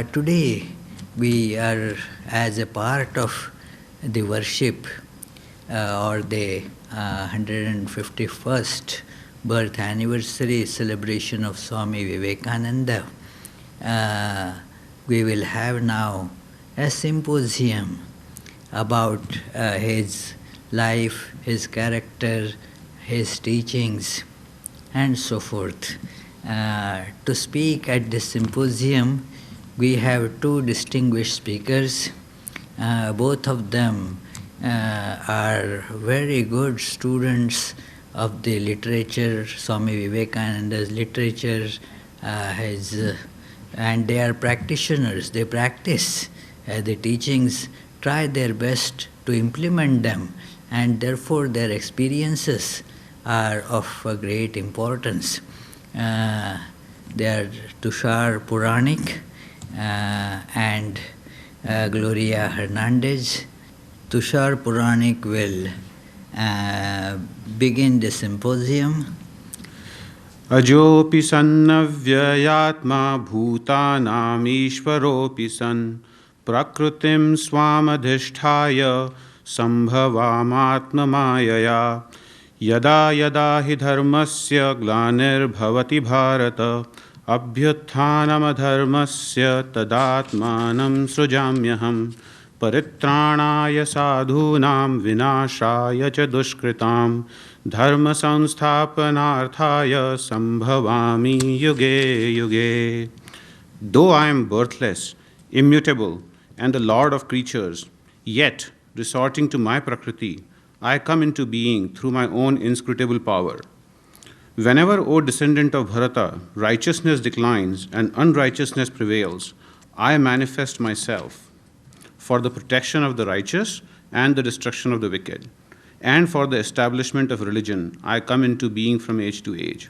Today we are, as a part of the worship or the 151st birth anniversary celebration of Swami Vivekananda, we will have now a symposium about his life, his character, his teachings, and so forth. To speak at this symposium, we have two distinguished speakers. Both of them are very good students of the literature, Swami Vivekananda's literature, and they are practitioners. They practice the teachings, try their best to implement them, and therefore their experiences are of great importance. They are Tushar Puranik and Gloria Hernandez. Tushar Puranik will begin the symposium. Ajopi sannavyayatma bhutanam ishvaropi san prakrutim swamadhisthaya sambhavamatmamayaya yada yada hi dharmasya glanir-bhavati bharata abhyutthanam-adharmasya tadatmanam srujamyaham paritranaya sadhunam vinashaya cha dushkritam dharma sansthapanarthaya sambhavami yuge yuge. Though I am birthless, immutable, and the lord of creatures, yet, resorting to my prakriti, I come into being through my own inscrutable power. Whenever, O descendant of Bharata, righteousness declines and unrighteousness prevails, I manifest myself for the protection of the righteous and the destruction of the wicked, and for the establishment of religion, I come into being from age to age.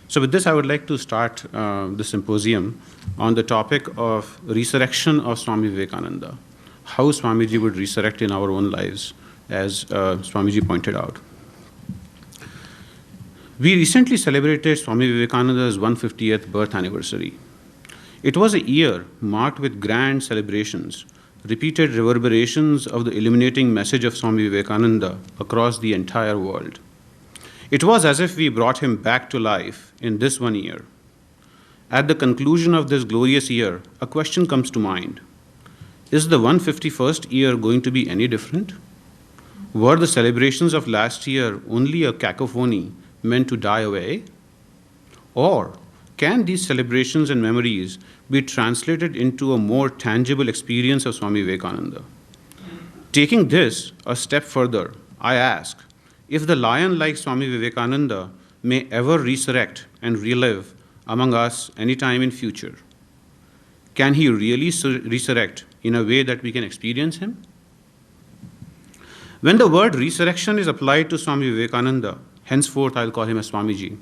So with this, I would like to start the symposium on the topic of resurrection of Swami Vivekananda. How Swamiji would resurrect in our own lives, as Swamiji pointed out. We recently celebrated Swami Vivekananda's 150th birth anniversary. It was a year marked with grand celebrations, repeated reverberations of the illuminating message of Swami Vivekananda across the entire world. It was as if we brought him back to life in this one year. At the conclusion of this glorious year, a question comes to mind. Is the 151st year going to be any different? Were the celebrations of last year only a cacophony meant to die away? Or can these celebrations and memories be translated into a more tangible experience of Swami Vivekananda? Taking this a step further, I ask, if the lion like Swami Vivekananda may ever resurrect and relive among us anytime in future, can he really resurrect in a way that we can experience him? When the word resurrection is applied to Swami Vivekananda, henceforth I'll call him as Swamiji,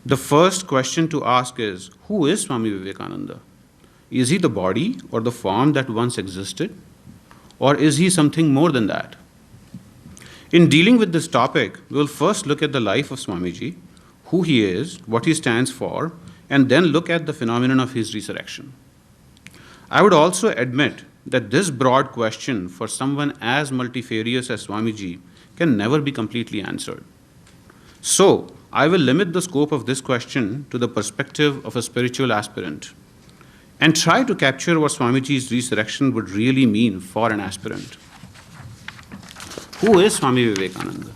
the first question to ask is, who is Swami Vivekananda? Is he the body or the form that once existed? Or is he something more than that? In dealing with this topic, we'll first look at the life of Swamiji, who he is, what he stands for, and then look at the phenomenon of his resurrection. I would also admit that this broad question for someone as multifarious as Swamiji can never be completely answered. So, I will limit the scope of this question to the perspective of a spiritual aspirant and try to capture what Swamiji's resurrection would really mean for an aspirant. Who is Swami Vivekananda?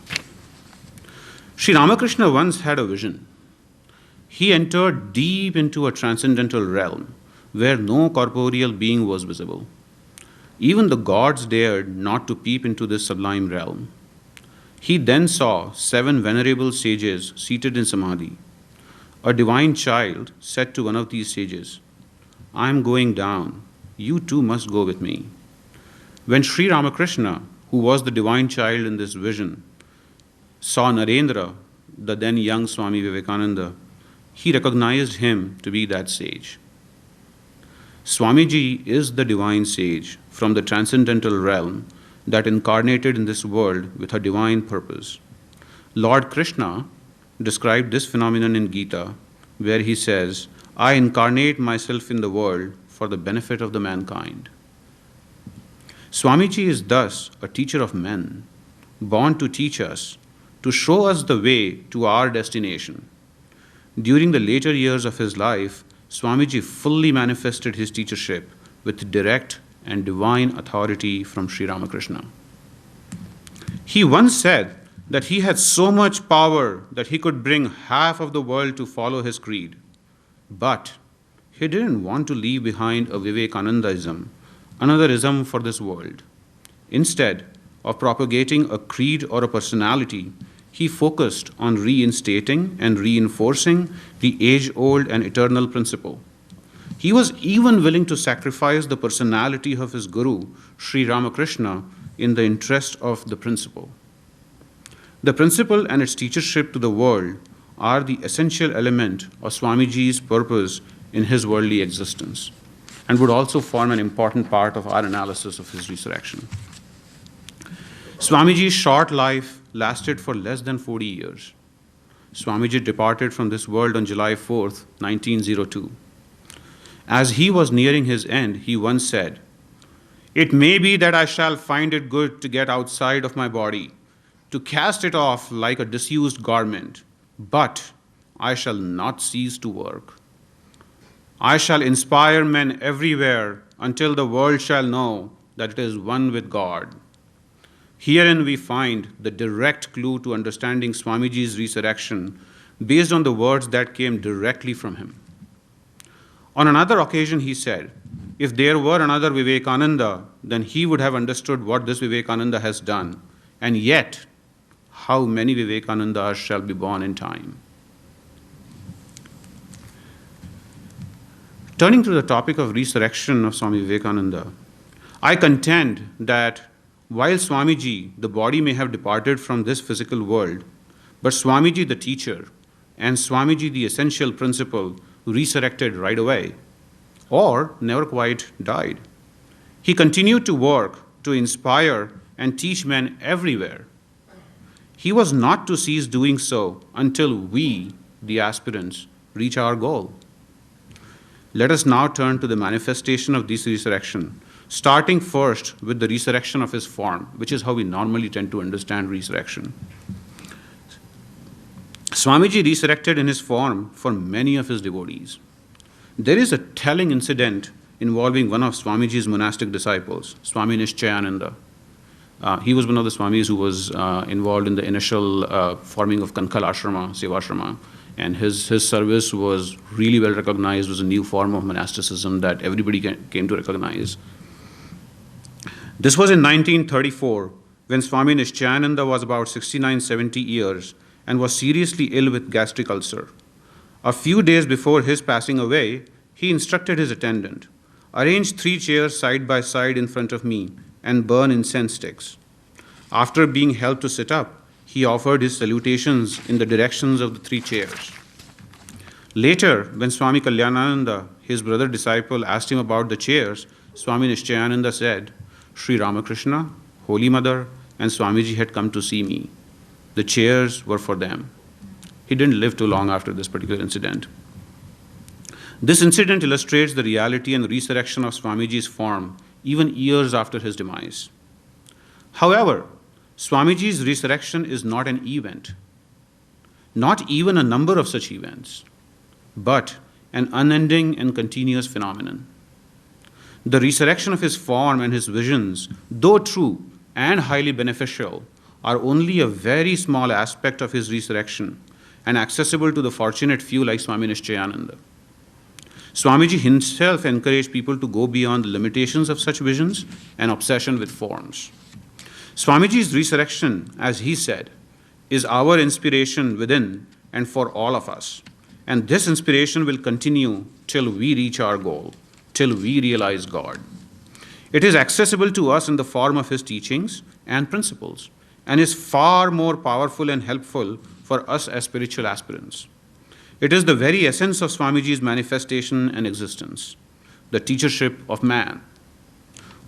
Sri Ramakrishna once had a vision. He entered deep into a transcendental realm where no corporeal being was visible. Even the gods dared not to peep into this sublime realm. He then saw 7 venerable sages seated in samadhi. A divine child said to one of these sages, "I am going down. You too must go with me." When Sri Ramakrishna, who was the divine child in this vision, saw Narendra, the then young Swami Vivekananda, he recognized him to be that sage. Swamiji is the divine sage from the transcendental realm that incarnated in this world with a divine purpose. Lord Krishna described this phenomenon in Gita, where he says, I incarnate myself in the world for the benefit of the mankind. Swamiji is thus a teacher of men, born to teach us, to show us the way to our destination. During the later years of his life, Swamiji fully manifested his teachership with direct and divine authority from Sri Ramakrishna. He once said that he had so much power that he could bring half of the world to follow his creed. But he didn't want to leave behind a Vivekanandaism, another ism for this world. Instead of propagating a creed or a personality, he focused on reinstating and reinforcing the age-old and eternal principle. He was even willing to sacrifice the personality of his guru, Sri Ramakrishna, in the interest of the principle. The principle and its teachership to the world are the essential element of Swamiji's purpose in his worldly existence, and would also form an important part of our analysis of his resurrection. Swamiji's short life lasted for less than 40 years. Swamiji departed from this world on July 4th, 1902. As he was nearing his end, he once said, "It may be that I shall find it good to get outside of my body, to cast it off like a disused garment, but I shall not cease to work. I shall inspire men everywhere until the world shall know that it is one with God." Herein we find the direct clue to understanding Swamiji's resurrection based on the words that came directly from him. On another occasion he said, if there were another Vivekananda, then he would have understood what this Vivekananda has done, and yet how many Vivekanandas shall be born in time. Turning to the topic of resurrection of Swami Vivekananda, I contend that while Swamiji, the body, may have departed from this physical world, but Swamiji, the teacher, and Swamiji, the essential principle, resurrected right away, or never quite died. He continued to work, to inspire, and teach men everywhere. He was not to cease doing so until we, the aspirants, reach our goal. Let us now turn to the manifestation of this resurrection, starting first with the resurrection of his form, which is how we normally tend to understand resurrection. Swamiji resurrected in his form for many of his devotees. There is a telling incident involving one of Swamiji's monastic disciples, Swami Nishchayananda. He was one of the Swamis who was involved in the initial forming of Kankal Ashrama, Sevashrama, and his service was really well recognized, was a new form of monasticism that everybody came to recognize. This was in 1934, when Swami Nishchayananda was about 69-70 years and was seriously ill with gastric ulcer. A few days before his passing away, he instructed his attendant, "Arrange 3 chairs side by side in front of me and burn incense sticks." After being helped to sit up, he offered his salutations in the directions of the 3 chairs. Later, when Swami Kalyanananda, his brother disciple, asked him about the chairs, Swami Nishchayananda said, "Sri Ramakrishna, Holy Mother, and Swamiji had come to see me. The chairs were for them." He didn't live too long after this particular incident. This incident illustrates the reality and resurrection of Swamiji's form, even years after his demise. However, Swamiji's resurrection is not an event, not even a number of such events, but an unending and continuous phenomenon. The resurrection of his form and his visions, though true and highly beneficial, are only a very small aspect of his resurrection and accessible to the fortunate few like Swami Nishchayananda. Swamiji himself encouraged people to go beyond the limitations of such visions and obsession with forms. Swamiji's resurrection, as he said, is our inspiration within and for all of us. And this inspiration will continue till we reach our goal, till we realize God. It is accessible to us in the form of his teachings and principles, and is far more powerful and helpful for us as spiritual aspirants. It is the very essence of Swamiji's manifestation and existence, the teachership of man.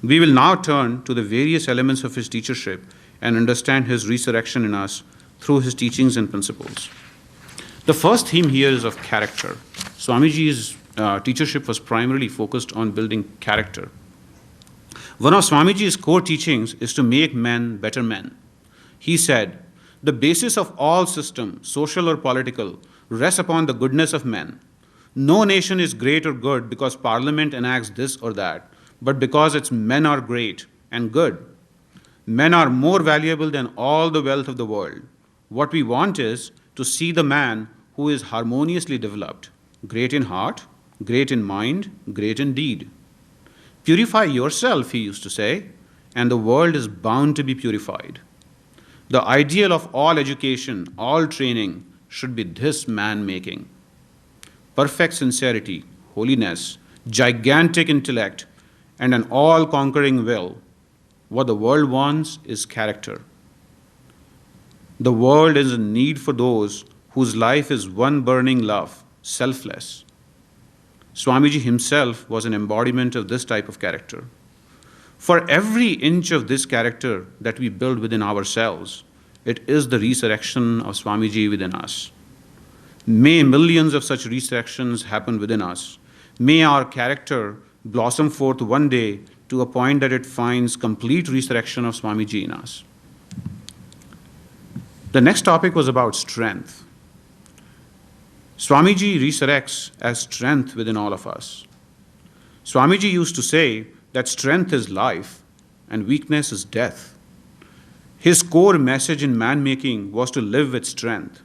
We will now turn to the various elements of his teachership and understand his resurrection in us through his teachings and principles. The first theme here is of character. Swamiji is teachership was primarily focused on building character. One of Swamiji's core teachings is to make men better men. He said, the basis of all systems, social or political, rests upon the goodness of men. No nation is great or good because parliament enacts this or that, but because its men are great and good. Men are more valuable than all the wealth of the world. What we want is to see the man who is harmoniously developed, great in heart, great in mind, great in deed. Purify yourself, he used to say, and the world is bound to be purified. The ideal of all education, all training, should be this man-making. Perfect sincerity, holiness, gigantic intellect, and an all-conquering will. What the world wants is character. The world is in need for those whose life is one burning love, selfless. Swamiji himself was an embodiment of this type of character. For every inch of this character that we build within ourselves, it is the resurrection of Swamiji within us. May millions of such resurrections happen within us. May our character blossom forth one day to a point that it finds complete resurrection of Swamiji in us. The next topic was about strength. Swamiji resurrects as strength within all of us. Swamiji used to say that strength is life and weakness is death. His core message in man-making was to live with strength.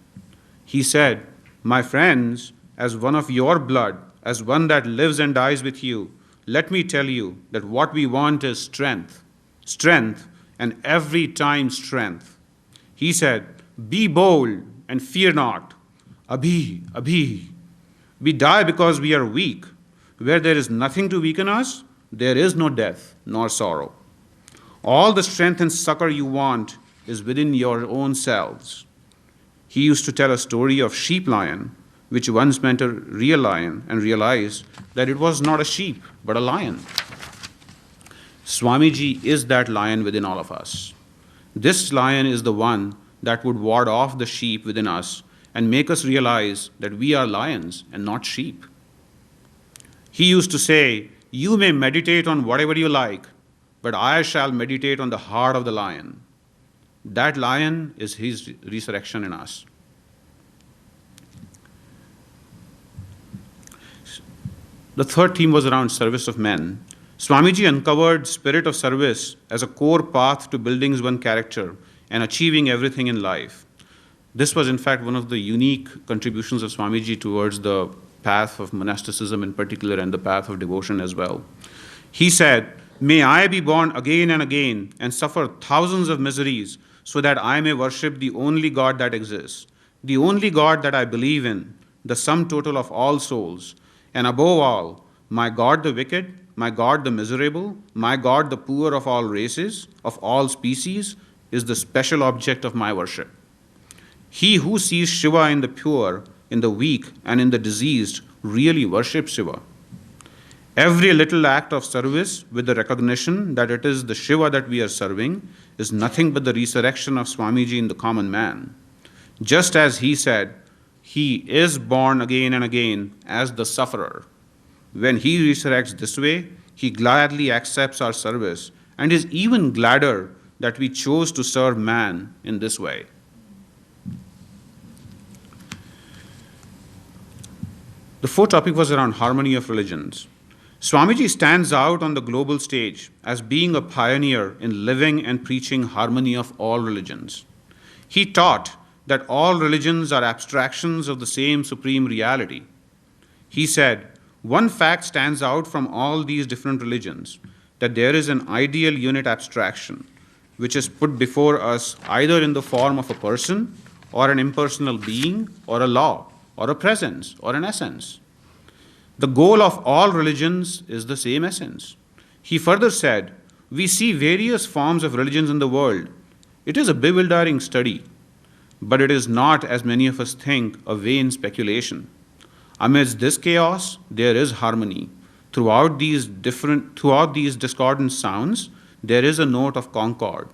He said, my friends, as one of your blood, as one that lives and dies with you, let me tell you that what we want is strength. Strength, and every time strength. He said, be bold and fear not. Abhi, Abhi. We die because we are weak. Where there is nothing to weaken us, there is no death nor sorrow. All the strength and succor you want is within your own selves. He used to tell a story of sheep lion, which once met a real lion and realized that it was not a sheep, but a lion. Swamiji is that lion within all of us. This lion is the one that would ward off the sheep within us and make us realize that we are lions and not sheep. He used to say, you may meditate on whatever you like, but I shall meditate on the heart of the lion. That lion is his resurrection in us. The third theme was around service of men. Swamiji uncovered spirit of service as a core path to building one's character and achieving everything in life. This was in fact one of the unique contributions of Swamiji towards the path of monasticism in particular and the path of devotion as well. He said, may I be born again and again and suffer thousands of miseries so that I may worship the only God that exists, the only God that I believe in, the sum total of all souls, and above all, my God the wicked, my God the miserable, my God the poor of all races, of all species, is the special object of my worship. He who sees Shiva in the pure, in the weak, and in the diseased really worships Shiva. Every little act of service with the recognition that it is the Shiva that we are serving is nothing but the resurrection of Swamiji in the common man. Just as he said, he is born again and again as the sufferer. When he resurrects this way, he gladly accepts our service and is even gladder that we chose to serve man in this way. The fourth topic was around harmony of religions. Swamiji stands out on the global stage as being a pioneer in living and preaching harmony of all religions. He taught that all religions are abstractions of the same supreme reality. He said, one fact stands out from all these different religions, that there is an ideal unit abstraction, which is put before us either in the form of a person, or an impersonal being, or a law, or a presence, or an essence. The goal of all religions is the same essence. He further said, we see various forms of religions in the world. It is a bewildering study, but it is not, as many of us think, a vain speculation. Amidst this chaos, there is harmony. Throughout these discordant sounds, there is a note of concord,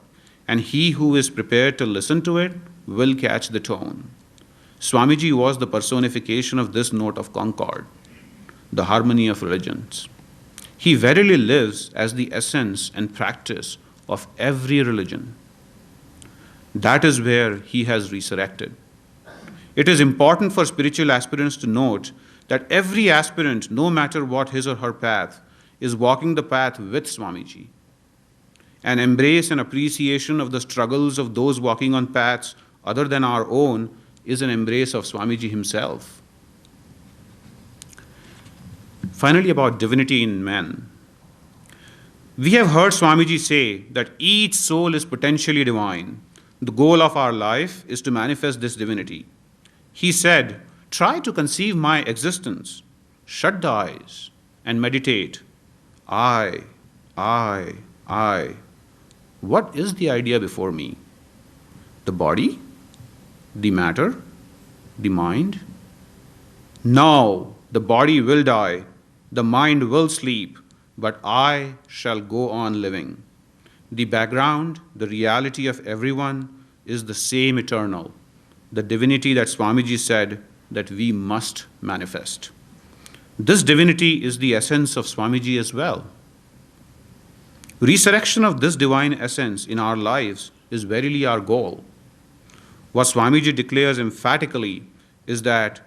and he who is prepared to listen to it will catch the tone. Swamiji was the personification of this note of concord. the harmony of religions. He verily lives as the essence and practice of every religion. That is where he has resurrected. It is important for spiritual aspirants to note that every aspirant, no matter what his or her path, is walking the path with Swamiji. An embrace and appreciation of the struggles of those walking on paths other than our own is an embrace of Swamiji himself. Finally, about divinity in men. We have heard Swamiji say that each soul is potentially divine. The goal of our life is to manifest this divinity. He said, "Try to conceive my existence. Shut the eyes and meditate. I. What is the idea before me? The body? The matter? The mind? No, the body will die. The mind will sleep, but I shall go on living. The background, the reality of everyone is the same eternal, the divinity that Swamiji said that we must manifest. This divinity is the essence of Swamiji as well. Resurrection of this divine essence in our lives is verily our goal. What Swamiji declares emphatically is that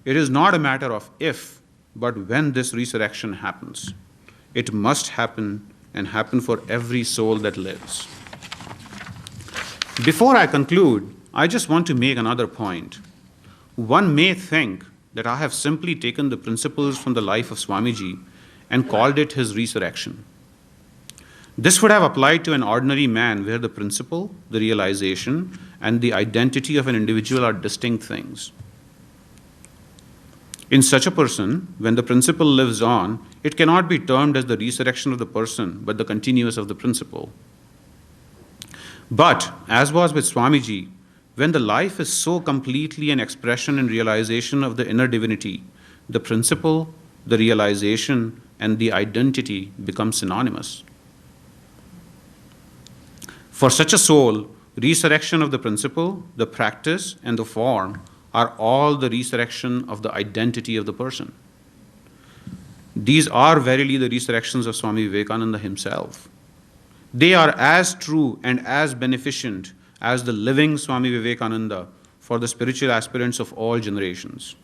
it is not a matter of if, but when this resurrection happens. It must happen and happen for every soul that lives. Before I conclude, I just want to make another point. One may think that I have simply taken the principles from the life of Swamiji and called it his resurrection. This would have applied to an ordinary man where the principle, the realization, and the identity of an individual are distinct things. In such a person, when the principle lives on, it cannot be termed as the resurrection of the person, but the continuance of the principle. But, as was with Swamiji, when the life is so completely an expression and realization of the inner divinity, the principle, the realization, and the identity become synonymous. For such a soul, resurrection of the principle, the practice, and the form are all the resurrection of the identity of the person. These are verily the resurrections of Swami Vivekananda himself. They are as true and as beneficent as the living Swami Vivekananda for the spiritual aspirants of all generations.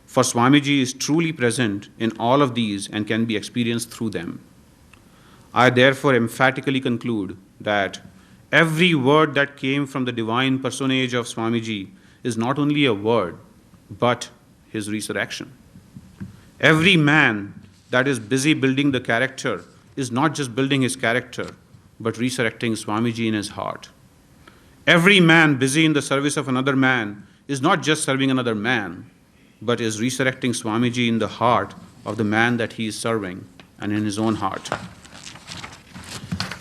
For Swamiji is truly present in all of these and can be experienced through them. I therefore emphatically conclude that every word that came from the divine personage of Swamiji is not only a word, but his resurrection. Every man that is busy building the character is not just building his character, but resurrecting Swamiji in his heart. Every man busy in the service of another man is not just serving another man, but is resurrecting Swamiji in the heart of the man that he is serving and in his own heart.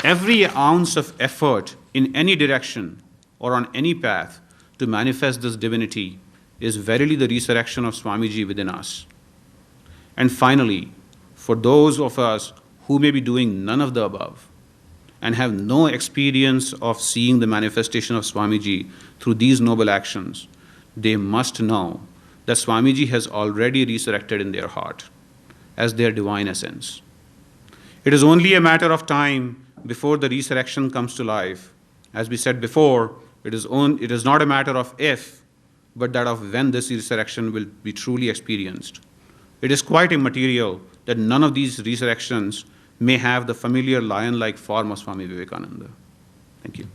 Every ounce of effort in any direction or on any path to manifest this divinity is verily the resurrection of Swamiji within us. And finally, for those of us who may be doing none of the above and have no experience of seeing the manifestation of Swamiji through these noble actions, they must know that Swamiji has already resurrected in their heart as their divine essence. It is only a matter of time before the resurrection comes to life. As we said before, it is not a matter of if, but that of when this resurrection will be truly experienced. It is quite immaterial that none of these resurrections may have the familiar lion-like form of Swami Vivekananda. Thank you.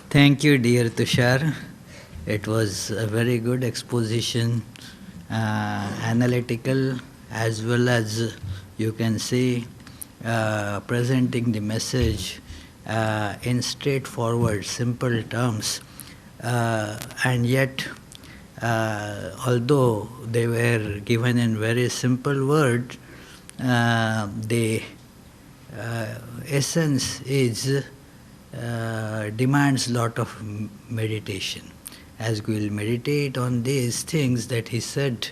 Thank you, dear Tushar. It was a very good exposition, analytical as well as, you can say, presenting the message in straightforward, simple terms. And yet, although they were given in very simple words, the essence is demands lot of meditation. As we will meditate on these things that he said,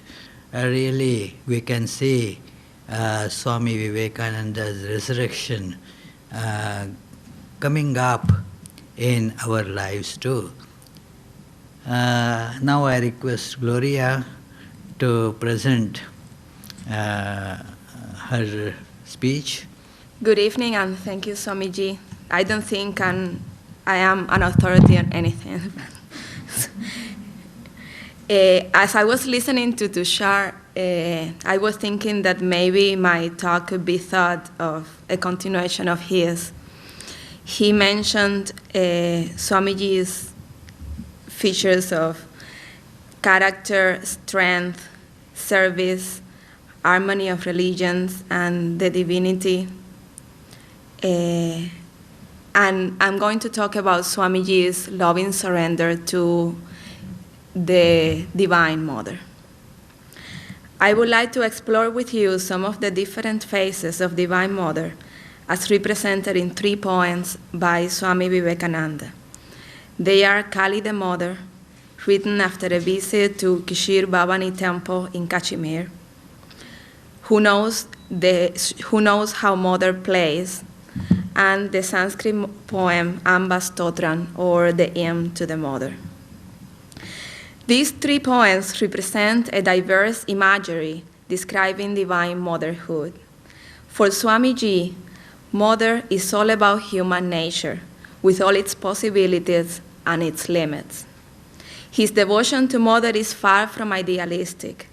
really we can see Swami Vivekananda's resurrection coming up in our lives too. Now I request Gloria to present her speech. Good evening, and thank you, Swamiji. I don't think I am an authority on anything. As I was listening to Tushar, I was thinking that maybe my talk could be thought of a continuation of his. He mentioned Swamiji's features of character, strength, service, harmony of religions, and the divinity. And I'm going to talk about Swamiji's loving surrender to the Divine Mother. I would like to explore with you some of the different phases of Divine Mother as represented in 3 poems by Swami Vivekananda. They are Kali the Mother, written after a visit to Kishir Bhavani Temple in Kashmir. Who knows how Mother plays, and the Sanskrit poem Amba Stotram, or the hymn to the Mother. These 3 poems represent a diverse imagery describing divine motherhood. For Swamiji, Mother is all about human nature, with all its possibilities and its limits. His devotion to Mother is far from idealistic.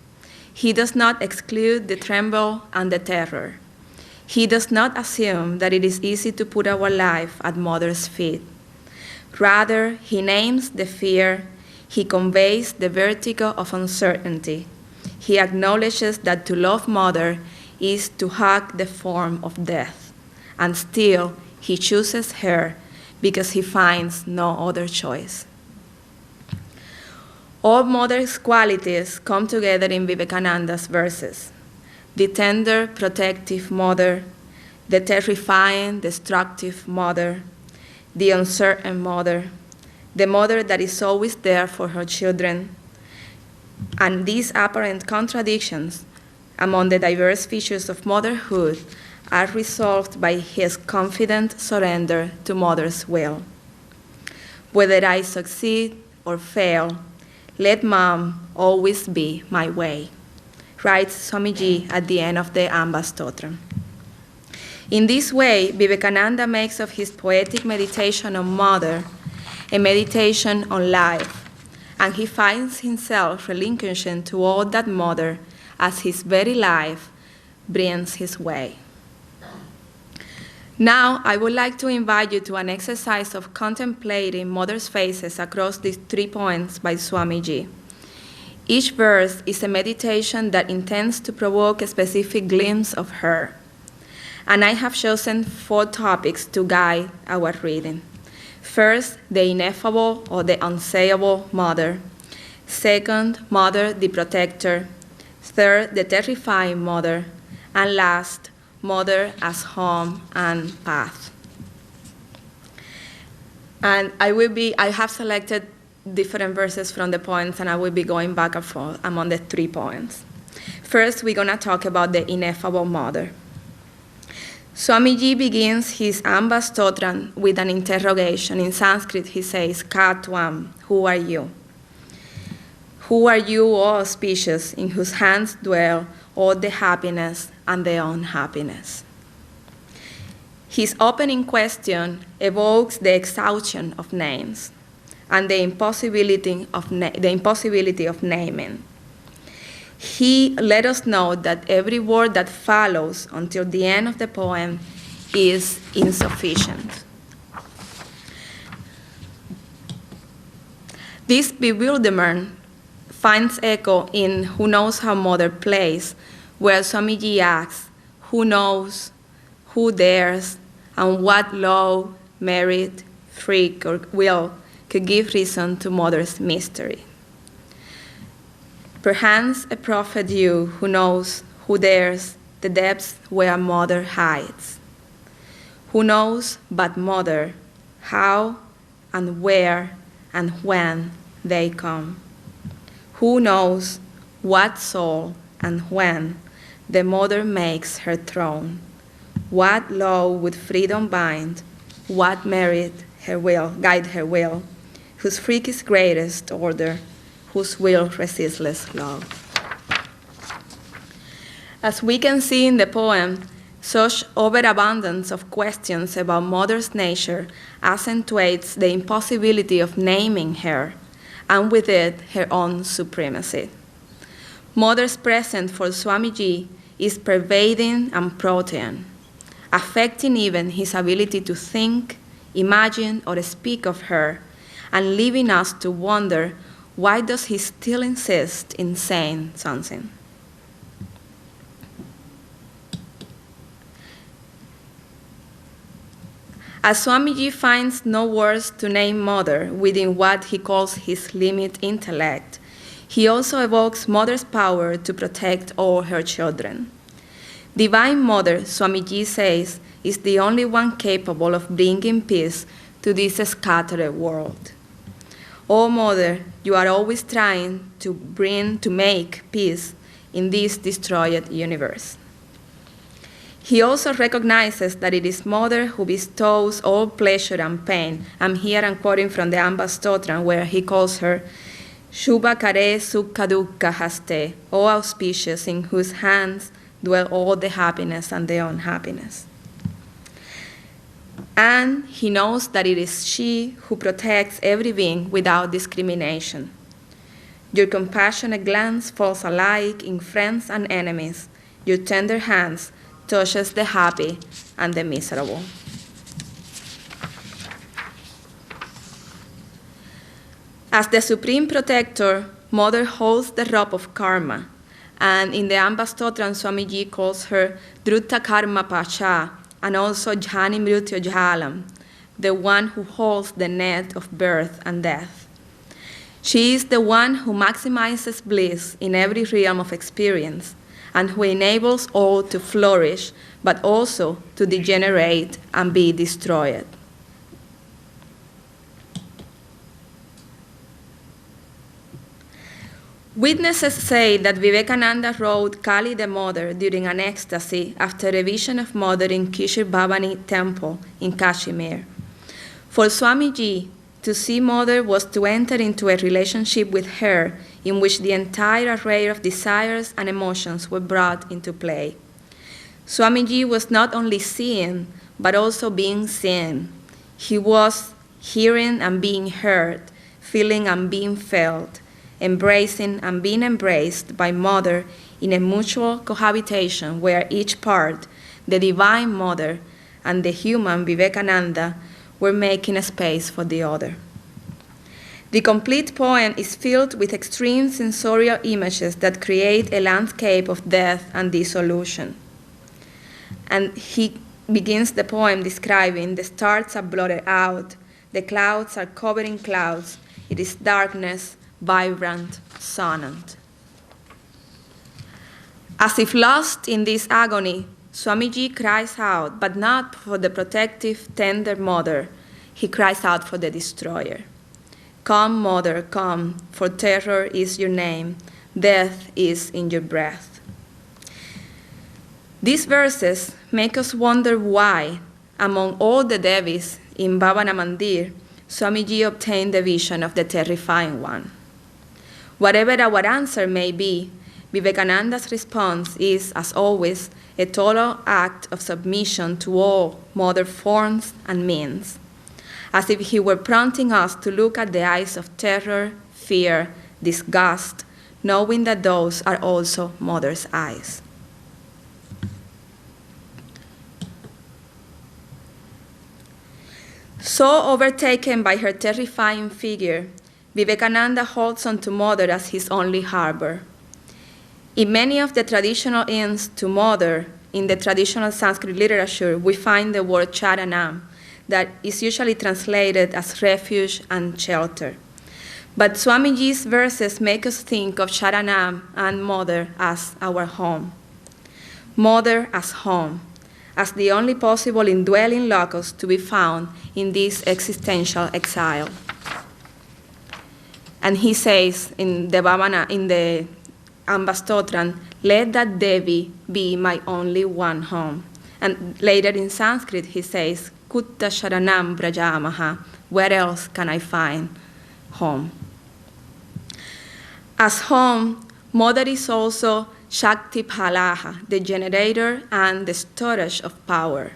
He does not exclude the tremble and the terror. He does not assume that it is easy to put our life at Mother's feet. Rather, he names the fear. He conveys the vertigo of uncertainty. He acknowledges that to love Mother is to hug the form of death, and still he chooses her because he finds no other choice. All Mother's qualities come together in Vivekananda's verses: the tender, protective Mother, the terrifying, destructive Mother, the uncertain Mother, the Mother that is always there for her children. And these apparent contradictions among the diverse features of motherhood are resolved by his confident surrender to Mother's will. Whether I succeed or fail, let Mom always be my way, writes Swamiji at the end of the Amba Stotram. In this way, Vivekananda makes of his poetic meditation on Mother a meditation on life, and he finds himself relinquishing to all that Mother as his very life brings his way. Now, I would like to invite you to an exercise of contemplating Mother's faces across these 3 poems by Swamiji. Each verse is a meditation that intends to provoke a specific glimpse of her. And I have chosen 4 topics to guide our reading. First, the ineffable or the unsayable Mother. Second, Mother the protector. Third, the terrifying Mother. And last, Mother as home and path. And I have selected different verses from the poems, and I will be going back and forth among the 3 poems. First, we're going to talk about the ineffable Mother. Swamiji begins his Amba Stotram with an interrogation. In Sanskrit, he says, Ka Tvam, who are you? Who are you, O auspicious, in whose hands dwell all the happiness and the unhappiness? His opening question evokes the exhaustion of names and the impossibility of naming. He let us know that every word that follows until the end of the poem is insufficient. This bewilderment finds echo in Who Knows How Mother Plays, where Swamiji asks, who knows, who dares, and what law, merit, freak, or will could give reason to Mother's mystery. Perchance a prophet you who knows, who dares, the depths where Mother hides. Who knows but Mother, how and where and when they come? Who knows what soul and when the Mother makes her throne? What law would freedom bind? What merit her will, guide her will? whose freak is greatest order, whose will resistless love. As we can see in the poem, such overabundance of questions about Mother's nature accentuates the impossibility of naming her, and with it, her own supremacy. Mother's presence for Swamiji is pervading and protean, affecting even his ability to think, imagine, or speak of her, and leaving us to wonder, why does he still insist in saying something? As Swamiji finds no words to name Mother within what he calls his limited intellect, he also evokes Mother's power to protect all her children. Divine Mother, Swamiji says, is the only one capable of bringing peace to this scattered world. Oh Mother, you are always trying to make peace in this destroyed universe. He also recognizes that it is Mother who bestows all pleasure and pain. And here I'm quoting from the Ambastotran, where he calls her Shubha Kare Sukha Dukkha Haste, O auspicious, in whose hands dwell all the happiness and the unhappiness. And he knows that it is she who protects every being without discrimination. Your compassionate glance falls alike in friends and enemies. Your tender hands touches the happy and the miserable. As the supreme protector, Mother holds the rope of karma, and in the Ambastotran, Swamiji calls her Druta Karma Pacha, and also Jhani Mrityu Jalam, the one who holds the net of birth and death. She is the one who maximizes bliss in every realm of experience, and who enables all to flourish, but also to degenerate and be destroyed. Witnesses say that Vivekananda wrote Kali the Mother during an ecstasy after a vision of Mother in Kishir Bhavani temple in Kashmir. For Swamiji, to see Mother was to enter into a relationship with her in which the entire array of desires and emotions were brought into play. Swamiji was not only seeing, but also being seen. He was hearing and being heard, feeling and being felt, embracing and being embraced by Mother in a mutual cohabitation where each part, the Divine Mother and the human Vivekananda, were making a space for the other. The complete poem is filled with extreme sensorial images that create a landscape of death and dissolution. And he begins the poem describing the stars are blotted out, the clouds are covering clouds, it is darkness, vibrant, sonant. As if lost in this agony, Swamiji cries out, but not for the protective, tender Mother. He cries out for the destroyer. Come, Mother, come, for terror is your name, death is in your breath. These verses make us wonder why, among all the Devis in Bhavana Mandir, Swamiji obtained the vision of the terrifying one. Whatever our answer may be, Vivekananda's response is, as always, a total act of submission to all Mother forms and means, as if he were prompting us to look at the eyes of terror, fear, disgust, knowing that those are also Mother's eyes. So overtaken by her terrifying figure, Vivekananda holds on to Mother as his only harbor. In many of the traditional inns to Mother, in the traditional Sanskrit literature, we find the word charanam, that is usually translated as refuge and shelter. But Swamiji's verses make us think of charanam and Mother as our home. Mother as home, as the only possible indwelling locus to be found in this existential exile. And he says in the Bhavana, in the Ambastotran, let that Devi be my only one home. And later in Sanskrit he says, Kutta Sharanam Brajamaha, where else can I find home. As home, Mother is also Shakti Phalaha, the generator and the storage of power,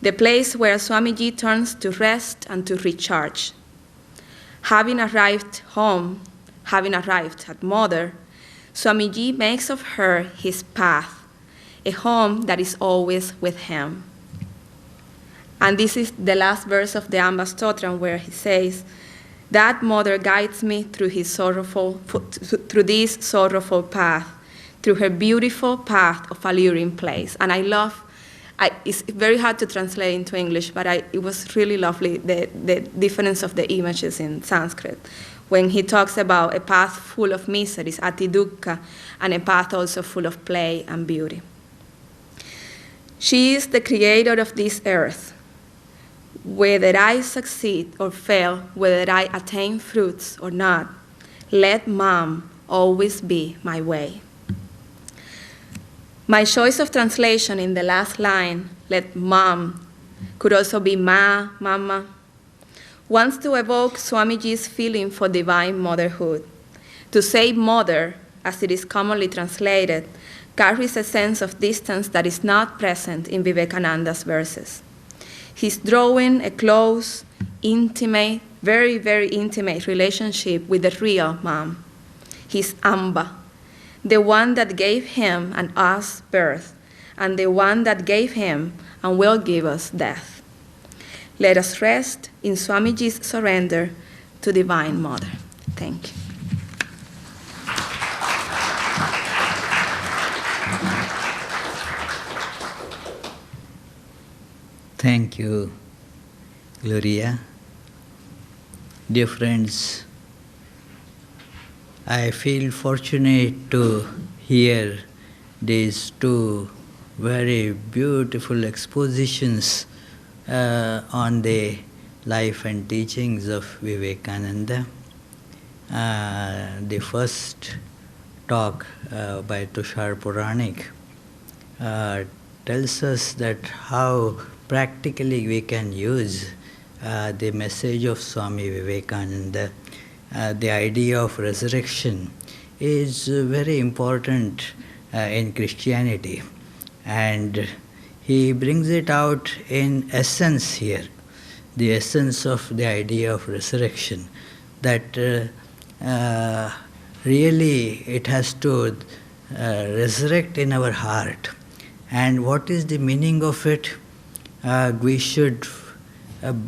the place where Swamiji turns to rest and to recharge. Having arrived home, having arrived at Mother, Swamiji makes of her his path, a home that is always with him. And this is the last verse of the Amba Stotram, where he says, that Mother guides me through this sorrowful path, through her beautiful path of alluring place. And I love, it's very hard to translate into English, but it was really lovely, the difference of the images in Sanskrit. When he talks about a path full of miseries, ati dukkha, and a path also full of play and beauty. She is the creator of this earth. Whether I succeed or fail, whether I attain fruits or not, let Mom always be my way. My choice of translation in the last line, let Mom, could also be Ma, Mama, wants to evoke Swamiji's feeling for divine motherhood. To say mother, as it is commonly translated, carries a sense of distance that is not present in Vivekananda's verses. He's drawing a close, intimate, very, very intimate relationship with the real Mom, his Amba, the one that gave him and us birth, and the one that gave him and will give us death. Let us rest in Swamiji's surrender to Divine Mother. Thank you. Thank you, Gloria. Dear friends, I feel fortunate to hear these two very beautiful expositions on the life and teachings of Vivekananda. The first talk by Tushar Puranik tells us that how practically we can use the message of Swami Vivekananda. The idea of resurrection is very important in Christianity, and he brings it out in essence here, the essence of the idea of resurrection, that really it has to resurrect in our heart. And what is the meaning of it? We should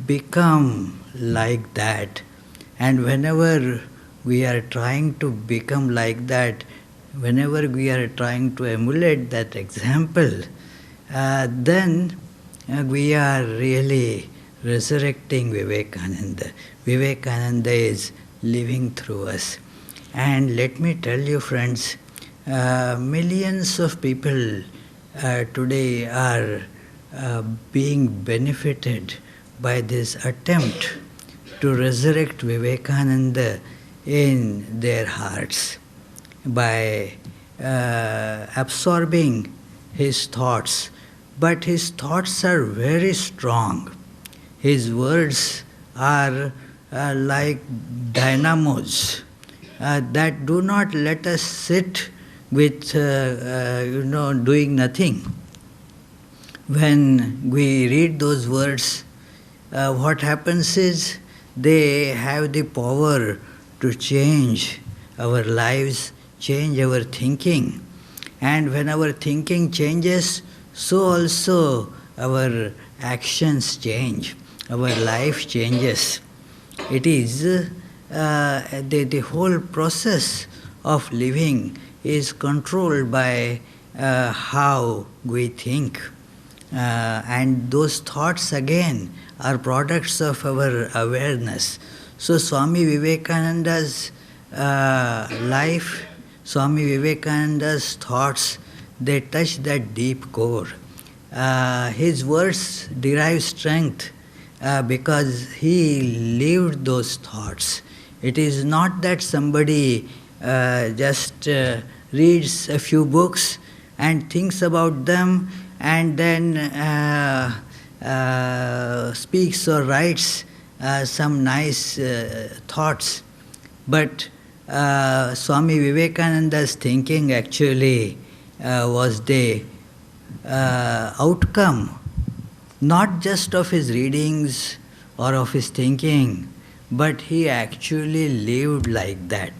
become like that. And whenever we are trying to become like that, whenever we are trying to emulate that example, then we are really resurrecting Vivekananda. Vivekananda is living through us. And let me tell you, friends, millions of people today are being benefited by this attempt to resurrect Vivekananda in their hearts by absorbing his thoughts. But his thoughts are very strong. His words are like dynamos that do not let us sit with doing nothing. When we read those words, what happens is they have the power to change our lives, change our thinking. And when our thinking changes, so also our actions change, our life changes. It is the whole process of living is controlled by how we think. And those thoughts again are products of our awareness. So Swami Vivekananda's life, Swami Vivekananda's thoughts, they touch that deep core. His words derive strength because he lived those thoughts. It is not that somebody just reads a few books and thinks about them and then speaks or writes some nice thoughts. But Swami Vivekananda's thinking actually was the outcome not just of his readings or of his thinking, but he actually lived like that.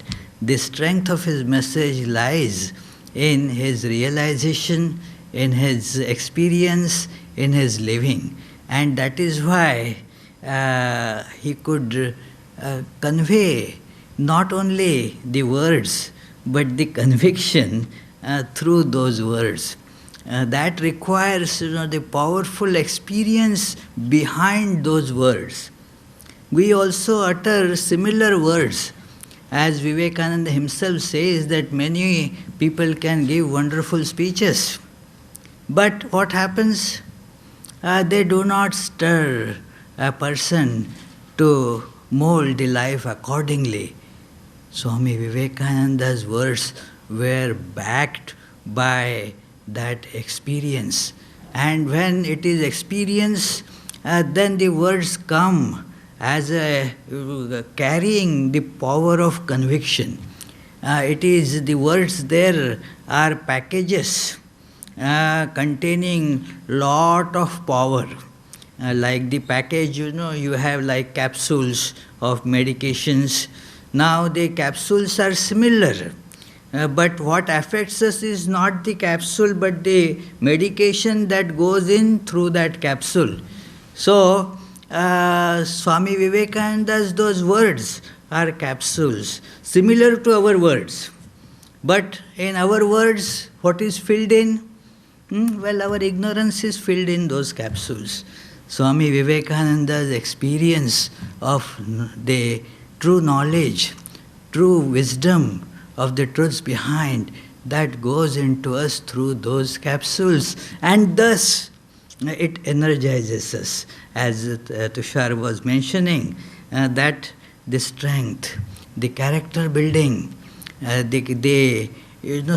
The strength of his message lies in his realization, in his experience, in his living. And that is why he could convey not only the words, but the conviction through those words. That requires the powerful experience behind those words. We also utter similar words. As Vivekananda himself says that many people can give wonderful speeches. But what happens? They do not stir a person to mold the life accordingly. Swami Vivekananda's words were backed by that experience. And when it is experience, then the words come as carrying the power of conviction. It is the words there are packages containing lot of power. Like the package, you have like capsules of medications. Now the capsules are similar. But what affects us is not the capsule, but the medication that goes in through that capsule. So, Swami Vivekananda's those words are capsules, similar to our words. But in our words, what is filled in? Well, our ignorance is filled in those capsules. Swami Vivekananda's experience of the true knowledge, true wisdom of the truths behind, that goes into us through those capsules, and thus it energizes us. As Tushar was mentioning, that the strength, the character building, the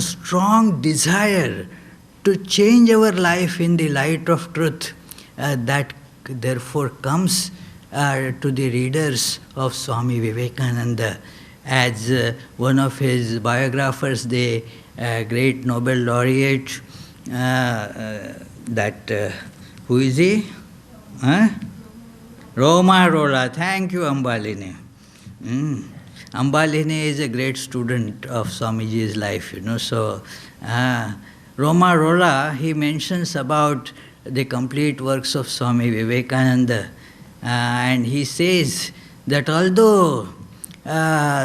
strong desire to change our life in the light of truth, that therefore comes to the readers of Swami Vivekananda. As one of his biographers, the great Nobel laureate, who is he? Roma Rola. Thank you, Ambalini. Ambalini is a great student of Swamiji's life, So, Roma Rola, he mentions about the complete works of Swami Vivekananda. And he says that although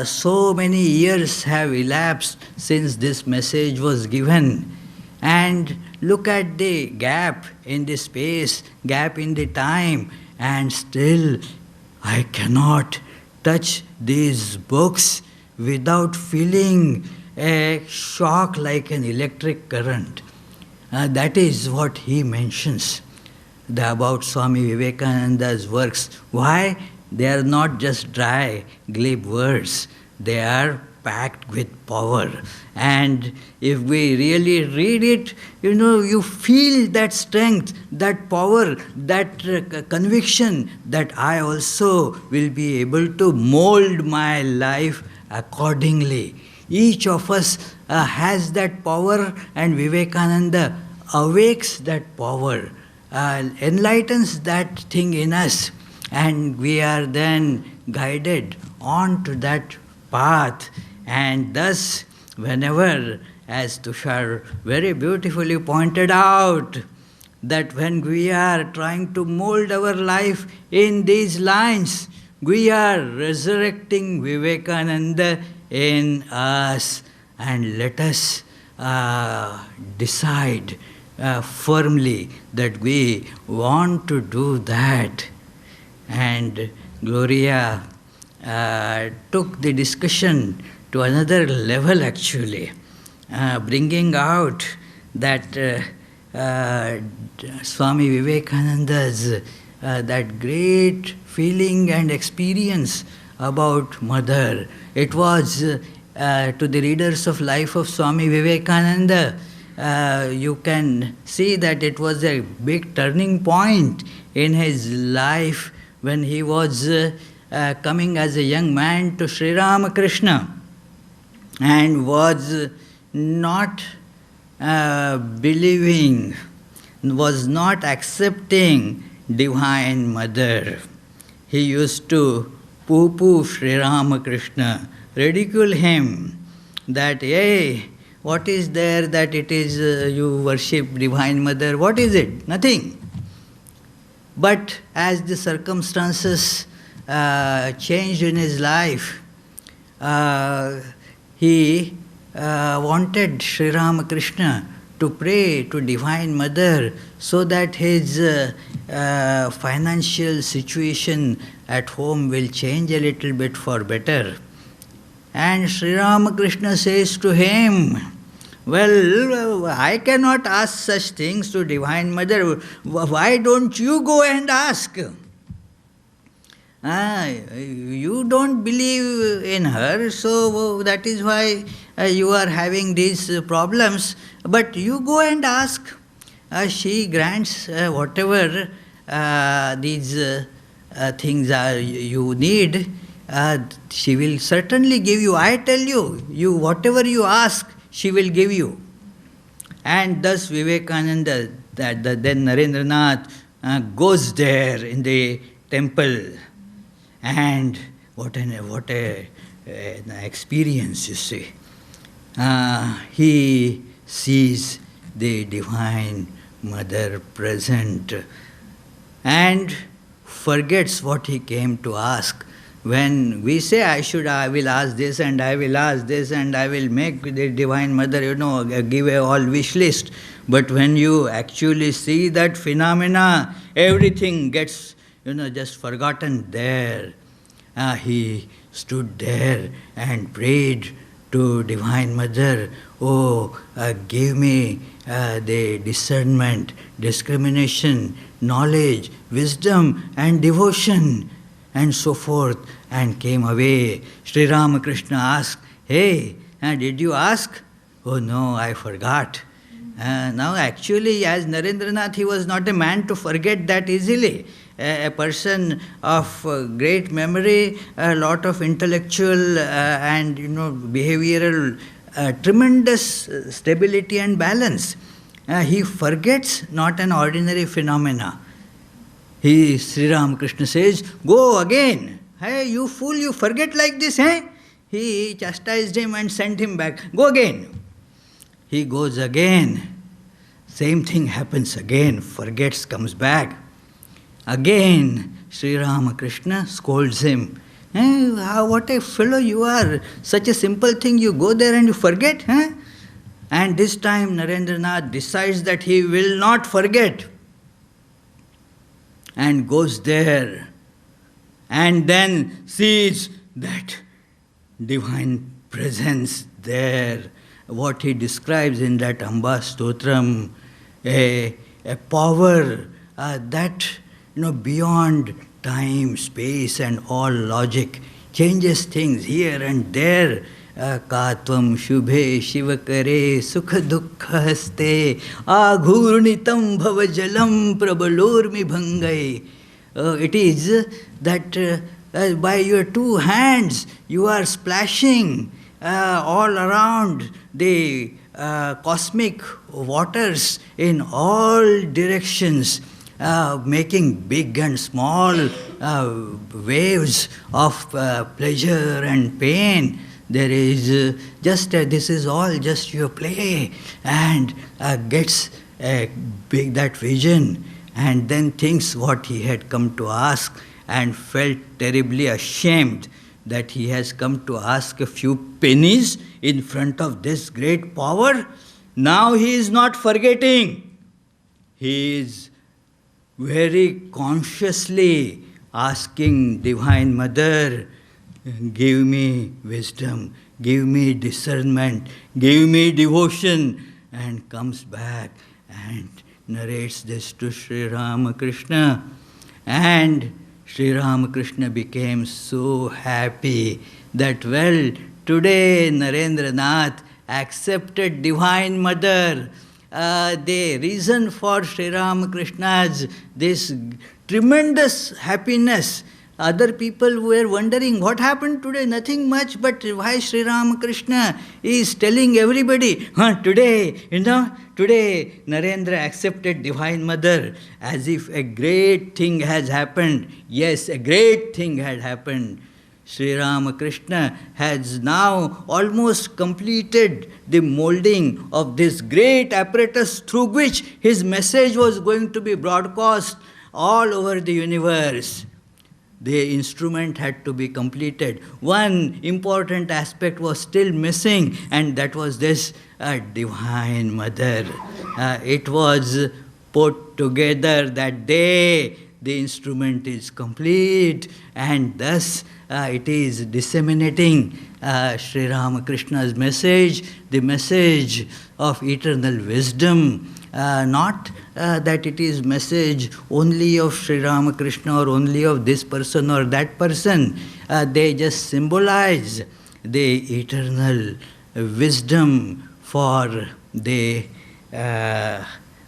so many years have elapsed since this message was given, and look at the gap in the space, gap in the time, and still I cannot touch these books without feeling a shock like an electric current. That is what he mentions about Swami Vivekananda's works. Why? They are not just dry, glib words. They are packed with power. And if we really read it, you feel that strength, that power, that conviction that I also will be able to mold my life accordingly. Each of us has that power, and Vivekananda awakes that power, enlightens that thing in us, and we are then guided on to that path. And thus, whenever, as Tushar very beautifully pointed out, that when we are trying to mold our life in these lines, we are resurrecting Vivekananda in us, and let us decide firmly that we want to do that. And Gloria took the discussion to another level actually, bringing out that Swami Vivekananda's that great feeling and experience about mother. It was to the readers of Life of Swami Vivekananda, you can see that it was a big turning point in his life when he was coming as a young man to Sri Ramakrishna and was not believing, was not accepting Divine Mother. He used to poo-poo Sri Ramakrishna, ridicule him, that, hey, what is there that it is you worship Divine Mother? What is it? Nothing. But as the circumstances changed in his life, he wanted Sri Ramakrishna to pray to Divine Mother so that his financial situation at home will change a little bit for better. And Sri Ramakrishna says to him, well, I cannot ask such things to Divine Mother. Why don't you go and ask? You don't believe in her, so that is why you are having these problems. But you go and ask. She grants whatever these things are you need. She will certainly give you. I tell you, whatever you ask, she will give you. And thus Vivekananda, then Narendranath, goes there in the temple. And what an experience, you see. He sees the Divine Mother present and forgets what he came to ask. When we say, I will ask this and I will ask this and I will make the Divine Mother, give a all wish list. But when you actually see that phenomena, everything gets, just forgotten there. He stood there and prayed to Divine Mother, give me the discernment, discrimination, knowledge, wisdom and devotion, and so forth, and came away. Sri Ramakrishna asked, hey, did you ask? Oh no, I forgot. Now actually, as Narendranath, he was not a man to forget that easily. A person of great memory, a lot of intellectual and behavioral, tremendous stability and balance. He forgets not an ordinary phenomena. Sri Ramakrishna says, go again. Hey, you fool, you forget like this, eh? He chastised him and sent him back. Go again. He goes again. Same thing happens again. Forgets, comes back. Again, Sri Ramakrishna scolds him. Hey, what a fellow you are. Such a simple thing, you go there and you forget. Huh? And this time Narendranath decides that he will not forget. And goes there. And then sees that Divine Presence there. What he describes in that Amba Stotram, a power that beyond time, space and all logic, changes things here and there. Katvam shubhe shivakare sukha dukkha haste aghurnitam bhavajalam prabalormi bhangai. It is that by your two hands you are splashing all around the cosmic waters in all directions, making big and small waves of pleasure and pain. There is this is all just your play, and gets big that vision, and then thinks what he had come to ask, and felt terribly ashamed that he has come to ask a few pennies in front of this great power. Now he is not forgetting. He is very consciously asking Divine Mother, give me wisdom, give me discernment, give me devotion, and comes back and narrates this to Sri Ramakrishna. And Sri Ramakrishna became so happy that, well, today Narendranath accepted Divine Mother. The reason for Sri Ramakrishna's this tremendous happiness Other people were wondering what happened today, nothing much, but why Sri Ramakrishna is telling everybody, today Narendra accepted Divine Mother, as if a great thing has happened. Yes, a great thing had happened. Sri Ramakrishna has now almost completed the molding of this great apparatus through which his message was going to be broadcast all over the universe. The instrument had to be completed. One important aspect was still missing, and that was this Divine Mother. It was put together that day. The instrument is complete, and thus it is disseminating Sri Ramakrishna's message, the message of eternal wisdom. Not that it is message only of Sri Ramakrishna or only of this person or that person. They just symbolize the eternal wisdom for the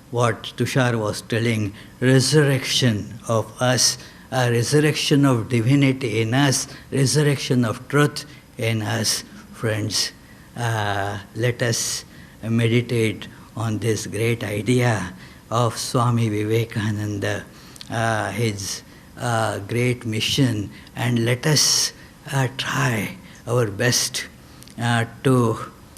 what Tushar was telling, resurrection of us, a resurrection of divinity in us, resurrection of truth in us. Friends, let us meditate on this great idea of Swami Vivekananda, his great mission, and let us try our best to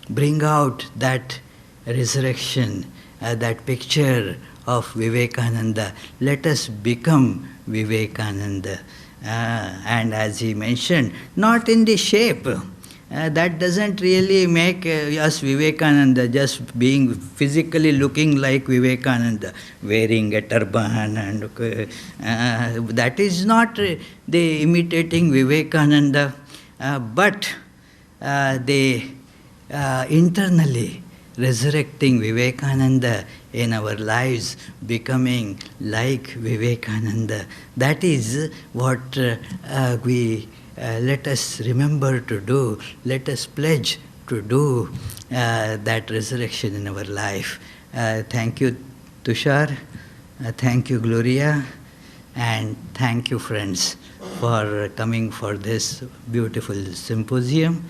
bring out that resurrection, that picture of Vivekananda. Let us become Vivekananda. And as he mentioned, not in the shape. That doesn't really make us Vivekananda, just being physically looking like Vivekananda, wearing a turban, and that is not the imitating Vivekananda, but the internally resurrecting Vivekananda in our lives, becoming like Vivekananda. That is what we let us remember to do. Let us pledge to do that resurrection in our life. Thank you, Tushar. Thank you, Gloria. And thank you, friends, for coming for this beautiful symposium.